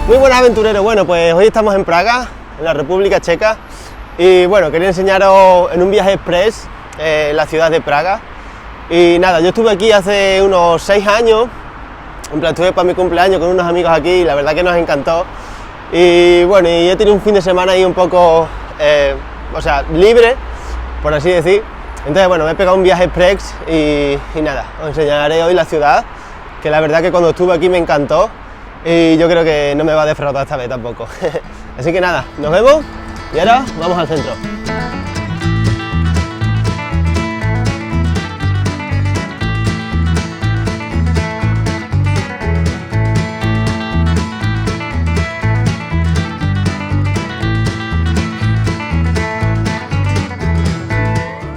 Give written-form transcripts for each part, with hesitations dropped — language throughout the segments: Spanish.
Muy buenas aventureros, bueno pues hoy estamos en Praga, en la República Checa y bueno, quería enseñaros en un viaje express la ciudad de Praga y nada, yo estuve aquí hace unos 6 años, en plan estuve para mi cumpleaños con unos amigos aquí y la verdad que nos encantó y bueno, y he tenido un fin de semana ahí un poco, libre, por así decir, entonces bueno, me he pegado un viaje express y nada, os enseñaré hoy la ciudad, que la verdad que cuando estuve aquí me encantó. Y yo creo que no me va a defraudar esta vez tampoco. Así que nada, nos vemos y ahora vamos al centro.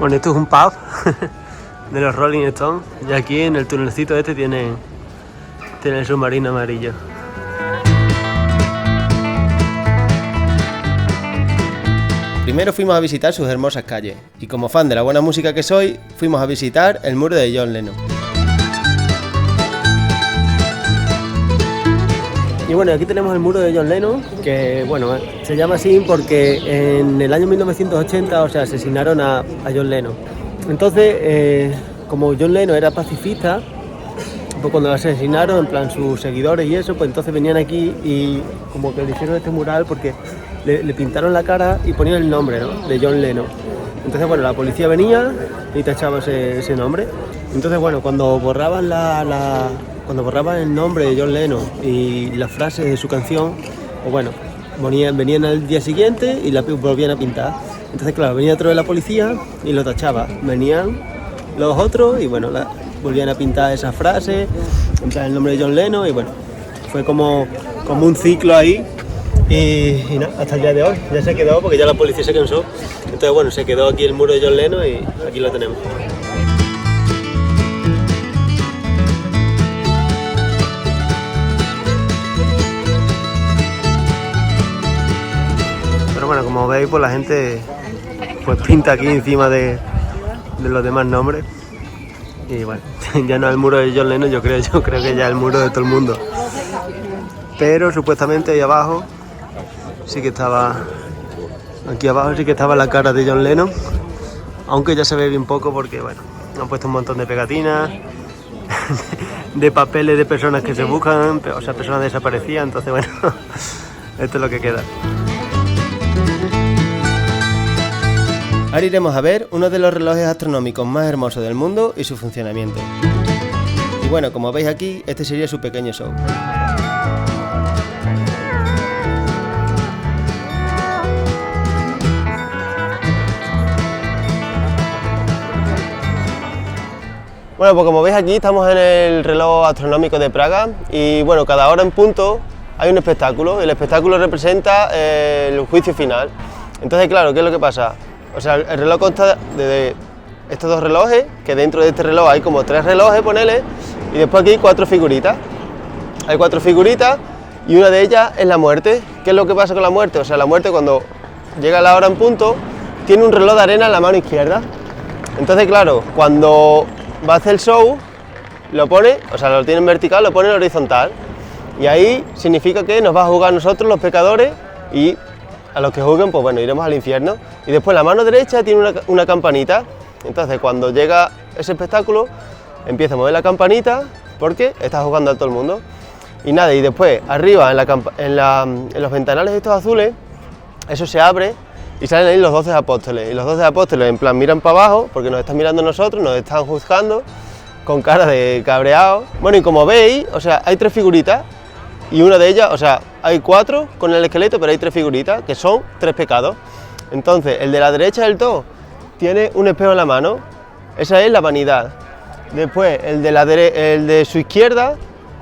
Bueno, esto es un pub de los Rolling Stones y aquí en el tunelcito este tiene el submarino amarillo. Primero fuimos a visitar sus hermosas calles y como fan de la buena música que soy, fuimos a visitar el muro de John Lennon. Y bueno, aquí tenemos el muro de John Lennon, que bueno, se llama así porque en el año 1980, asesinaron a John Lennon. Entonces, como John Lennon era pacifista, pues cuando lo asesinaron, en plan sus seguidores y eso, pues entonces venían aquí y como que le hicieron este mural porque le pintaron la cara y ponían el nombre, ¿no?, de John Lennon. Entonces bueno, la policía venía y tachaba ese nombre. Entonces bueno, cuando borraban cuando borraban el nombre de John Lennon y las frases de su canción, pues bueno, venían al día siguiente y la volvían a pintar. Entonces claro, venía otro de la policía y lo tachaba. Venían los otros y bueno, volvían a pintar esa frase, en plan el nombre de John Lennon y bueno, fue como un ciclo ahí y nada, hasta el día de hoy ya se quedó porque ya la policía se cansó, entonces bueno, se quedó aquí el muro de John Lennon y aquí lo tenemos. Pero bueno, como veis, pues la gente pues pinta aquí encima de los demás nombres. Y bueno, ya no es el muro de John Lennon, yo creo que ya es el muro de todo el mundo. Pero supuestamente ahí abajo sí que estaba, aquí abajo sí que estaba la cara de John Lennon, aunque ya se ve bien poco porque bueno, han puesto un montón de pegatinas, de papeles de personas que se buscan, personas desaparecidas, entonces bueno, esto es lo que queda. Ahora iremos a ver uno de los relojes astronómicos más hermosos del mundo y su funcionamiento. Y bueno, como veis aquí, este sería su pequeño show. Bueno, pues como veis aquí estamos en el reloj astronómico de Praga y bueno, cada hora en punto hay un espectáculo y el espectáculo representa el juicio final. Entonces claro, ¿qué es lo que pasa? El reloj consta de estos dos relojes, que dentro de este reloj hay como 3 relojes, ponele, y después aquí hay 4 figuritas. Hay 4 figuritas y una de ellas es la muerte. ¿Qué es lo que pasa con la muerte? La muerte cuando llega la hora en punto tiene un reloj de arena en la mano izquierda. Entonces claro, cuando va a hacer el show, lo pone, lo tiene en vertical, lo pone en horizontal. Y ahí significa que nos va a juzgar nosotros los pecadores y a los que juzguen, pues bueno, iremos al infierno. Y después la mano derecha tiene una campanita. Entonces cuando llega ese espectáculo, empieza a mover la campanita porque está jugando a todo el mundo. Y nada, y después arriba en los ventanales estos azules, eso se abre y salen ahí los 12 apóstoles. Y los 12 apóstoles en plan miran para abajo porque nos están mirando nosotros, nos están juzgando con cara de cabreado. Bueno, y como veis, hay 3 figuritas. Y una de ellas, hay 4 con el esqueleto, pero hay 3 figuritas, que son 3 pecados. Entonces, el de la derecha del todo tiene un espejo en la mano, esa es la vanidad. Después, el de su izquierda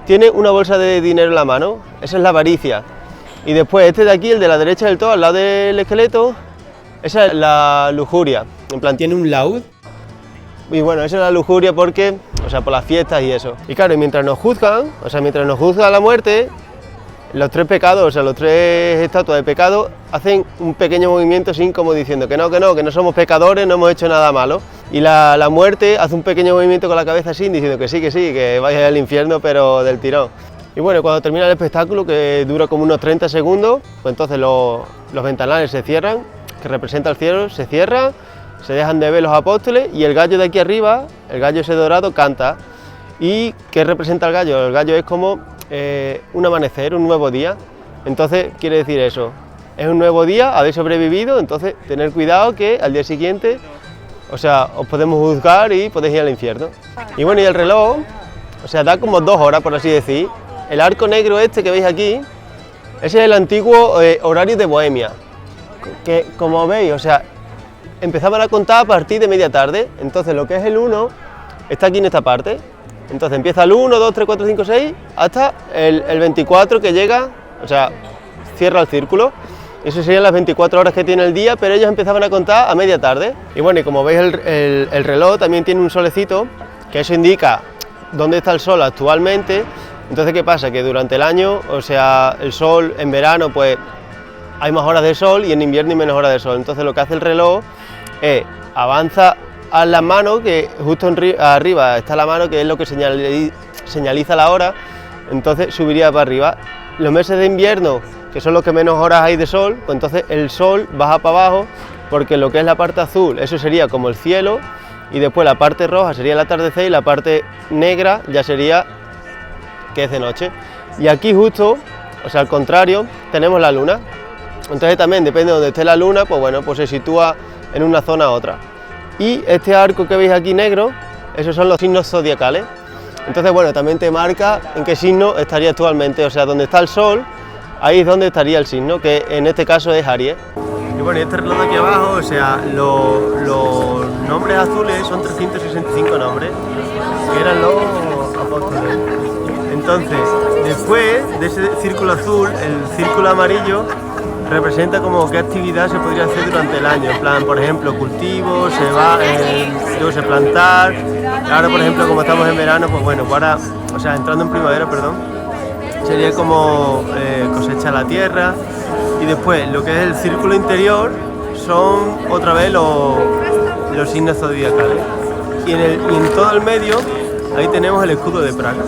tiene una bolsa de dinero en la mano, esa es la avaricia. Y después, este de aquí, el de la derecha del todo, al lado del esqueleto, esa es la lujuria. En plan, tiene un laúd. Y bueno, esa es la lujuria porque, por las fiestas y eso. Y claro, y mientras nos juzgan, mientras nos juzga la muerte, los 3 pecados, los 3 estatuas de pecado, hacen un pequeño movimiento así como diciendo que no somos pecadores, no hemos hecho nada malo. Y la muerte hace un pequeño movimiento con la cabeza así, diciendo que sí, que vais al infierno, pero del tirón. Y bueno, cuando termina el espectáculo, que dura como unos 30 segundos, pues entonces los ventanales se cierran, que representa el cielo, se cierran, se dejan de ver los apóstoles y el gallo de aquí arriba, el gallo ese dorado, canta. ¿Y qué representa el gallo? El gallo es como un amanecer, un nuevo día. Entonces quiere decir eso, es un nuevo día, habéis sobrevivido, entonces tener cuidado que al día siguiente, o sea, os podemos juzgar y podéis ir al infierno. Y bueno, y el reloj, o sea, da como 2 horas, por así decir. El arco negro este que veis aquí, ese es el antiguo horario de Bohemia, que como veis, o sea, empezaban a contar a partir de media tarde, entonces lo que es el 1 está aquí en esta parte, entonces empieza el 1, 2, 3, 4, 5, 6, hasta el 24 que llega, o sea, cierra el círculo. Eso serían las 24 horas que tiene el día, pero ellos empezaban a contar a media tarde. Y bueno, y como veis el reloj también tiene un solecito, que eso indica dónde está el sol actualmente. Entonces, ¿qué pasa? Que durante el año, o sea, el sol en verano, pues hay más horas de sol y en invierno hay menos horas de sol. Entonces, lo que hace el reloj es avanza a la mano, que justo arriba está la mano, que es lo que señaliza la hora, entonces subiría para arriba. Los meses de invierno, que son los que menos horas hay de sol, pues entonces el sol baja para abajo, porque lo que es la parte azul, eso sería como el cielo, y después la parte roja sería el atardecer y la parte negra ya sería que es de noche. Y aquí justo, o sea, al contrario, tenemos la luna. Entonces también depende de donde esté la luna, pues bueno, pues se sitúa en una zona u otra. Y este arco que veis aquí negro, esos son los signos zodiacales. Entonces bueno, también te marca en qué signo estaría actualmente, o sea, donde está el sol, ahí es donde estaría el signo, que en este caso es Aries. Y bueno, y este reloj de aquí abajo, o sea, los nombres azules son 365 nombres, que eran los apóstoles. Entonces, después de ese círculo azul, el círculo amarillo representa como qué actividad se podría hacer durante el año, en plan, por ejemplo, cultivos, luego se plantar. Ahora, por ejemplo, como estamos en verano, pues bueno, ahora, o sea, entrando en primavera, perdón, sería como cosechar la tierra. Y después, lo que es el círculo interior, son otra vez los signos zodiacales. Y en todo el medio, ahí tenemos el escudo de Praga.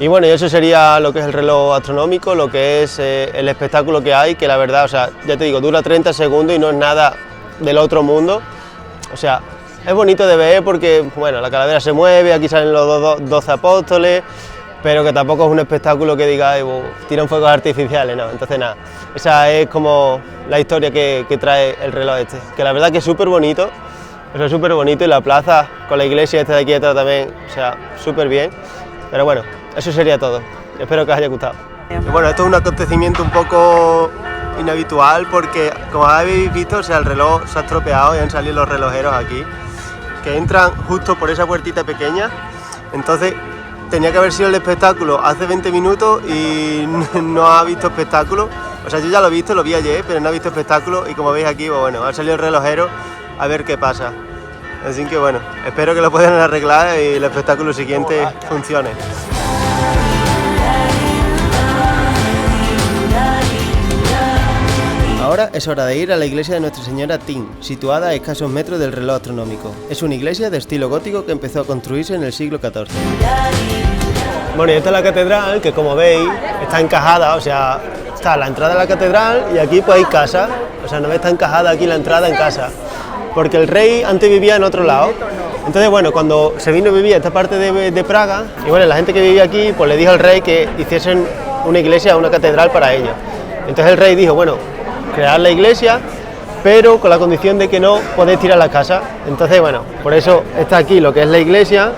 Y bueno, y eso sería lo que es el reloj astronómico, lo que es el espectáculo que hay, que la verdad, o sea, ya te digo, dura 30 segundos y no es nada del otro mundo. O sea, es bonito de ver porque, bueno, la calavera se mueve, aquí salen los 12 apóstoles, pero que tampoco es un espectáculo que diga, tiran fuegos artificiales, no. Entonces nada, esa es como la historia que trae el reloj este, que la verdad que es súper bonito, o sea, súper bonito, y la plaza con la iglesia esta de aquí atrás también, o sea, súper bien, pero bueno. Eso sería todo, espero que os haya gustado. Y bueno, esto es un acontecimiento un poco inhabitual porque, como habéis visto, o sea, el reloj se ha estropeado y han salido los relojeros aquí, que entran justo por esa puertita pequeña. Entonces tenía que haber sido el espectáculo hace 20 minutos y no ha visto espectáculo. O sea, yo ya lo he visto, lo vi ayer, pero no ha visto espectáculo, y como veis aquí, pues bueno, ha salido el relojero a ver qué pasa. Así que bueno, espero que lo puedan arreglar y el espectáculo siguiente funcione. Ahora es hora de ir a la iglesia de Nuestra Señora Tin, situada a escasos metros del reloj astronómico. Es una iglesia de estilo gótico que empezó a construirse en el siglo XIV. Bueno, y esta es la catedral, que como veis está encajada, o sea, está la entrada de la catedral y aquí pues hay casa, o sea, no está encajada aquí la entrada en casa, porque el rey antes vivía en otro lado. Entonces bueno, cuando se vino a vivir a esta parte de Praga, y bueno, la gente que vivía aquí pues le dijo al rey que hiciesen una iglesia, una catedral para ellos. Entonces el rey dijo, bueno, crear la iglesia, pero con la condición de que no podéis tirar las casas. Entonces, bueno, por eso está aquí lo que es la iglesia,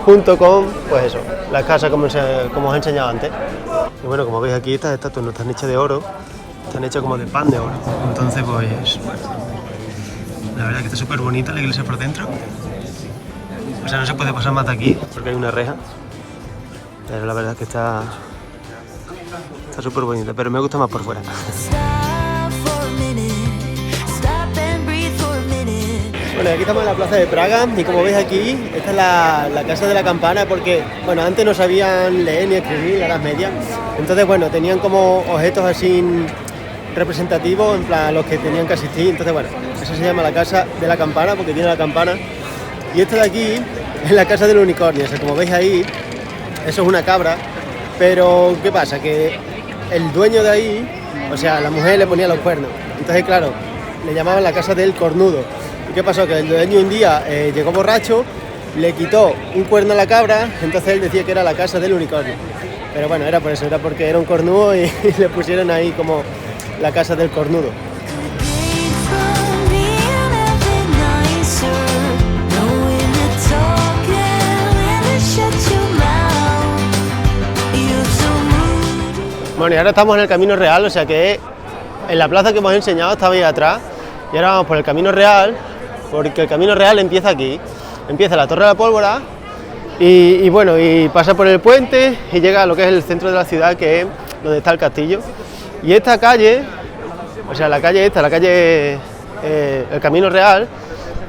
junto con, pues eso, las casas como os he enseñado antes. Y bueno, como veis aquí, estas estatuas no están hechas de oro, están hechas como de pan de oro. Entonces, pues, bueno, la verdad que está súper bonita la iglesia por dentro. O sea, no se puede pasar más de aquí, porque hay una reja. Pero la verdad es que está súper bonita, pero me gusta más por fuera. Bueno, aquí estamos en la plaza de Praga y como veis aquí, esta es la casa de la campana, porque bueno, antes no sabían leer ni escribir, la Edad Media. Entonces bueno, tenían como objetos así representativos, en plan los que tenían que asistir. Entonces bueno, eso se llama la casa de la campana porque tiene la campana. Y esta de aquí es la casa del unicornio, o sea, como veis ahí, eso es una cabra, Pero ¿qué pasa? Que el dueño de ahí, o sea, la mujer le ponía los cuernos. Entonces, claro, le llamaban la casa del cornudo. ¿Y qué pasó? Que el dueño un día llegó borracho, le quitó un cuerno a la cabra, entonces él decía que era la casa del unicornio. Pero bueno, era por eso, era porque era un cornudo y le pusieron ahí como la casa del cornudo. Bueno, y ahora estamos en el Camino Real, o sea que en la plaza que hemos enseñado estaba ahí atrás, y ahora vamos por el Camino Real, porque el Camino Real empieza aquí, empieza la Torre de la Pólvora, y bueno, y pasa por el puente y llega a lo que es el centro de la ciudad, que es donde está el castillo. Y esta calle, o sea, la calle esta, el Camino Real,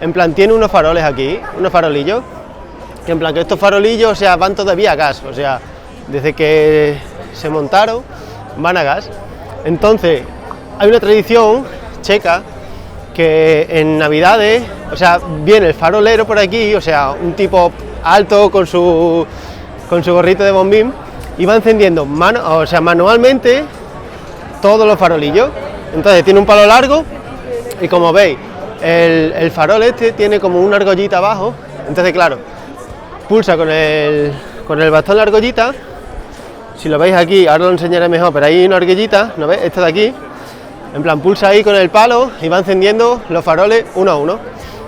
en plan tiene unos faroles aquí, unos farolillos, que en plan que estos farolillos, o sea, van todavía a gas, o sea, desde que se montaron, van a gas. Entonces, hay una tradición checa que en Navidades, o sea, viene el farolero por aquí, o sea, un tipo alto con su gorrito de bombín, y va encendiendo manualmente todos los farolillos. Entonces tiene un palo largo y, como veis, el farol este tiene como una argollita abajo. Entonces, claro, pulsa con el bastón la argollita. Si lo veis aquí, ahora lo enseñaré mejor, pero hay una argollita, ¿no ves? Esta de aquí, en plan pulsa ahí con el palo y va encendiendo los faroles uno a uno.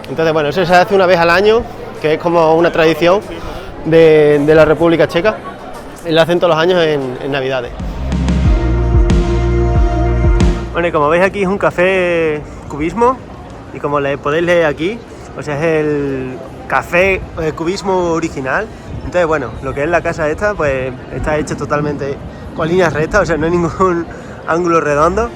Entonces, bueno, eso se hace una vez al año, que es como una tradición de la República Checa, y lo hacen todos los años en Navidades. Bueno, y como veis aquí es un café cubismo, y como le podéis leer aquí, o sea, es el café cubismo original. Entonces, bueno, lo que es la casa esta, pues está hecha totalmente con líneas rectas, o sea, no hay ningún ángulo redondo.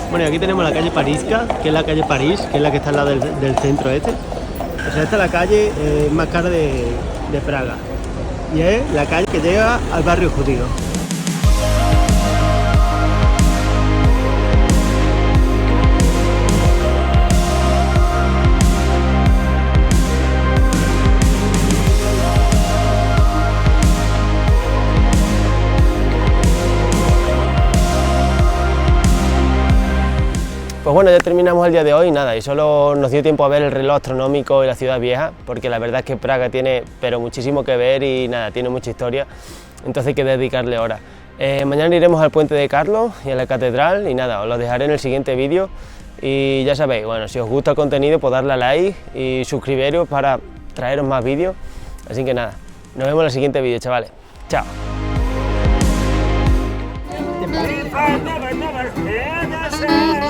Bueno, y aquí tenemos la calle Parisca, que es la calle París, que es la que está al lado del centro este. O sea, esta es la calle más cara de Praga, y es la calle que llega al barrio judío. Pues bueno, ya terminamos el día de hoy, nada, y solo nos dio tiempo a ver el reloj astronómico y la ciudad vieja, porque la verdad es que Praga tiene muchísimo que ver y nada, tiene mucha historia, entonces hay que dedicarle horas. Mañana iremos al puente de Karlo y a la catedral, y nada, os lo dejaré en el siguiente vídeo, y ya sabéis, bueno, si os gusta el contenido, pues darle a like y suscribiros para traeros más vídeos, así que nada, nos vemos en el siguiente vídeo, chavales, chao. Never, never, never,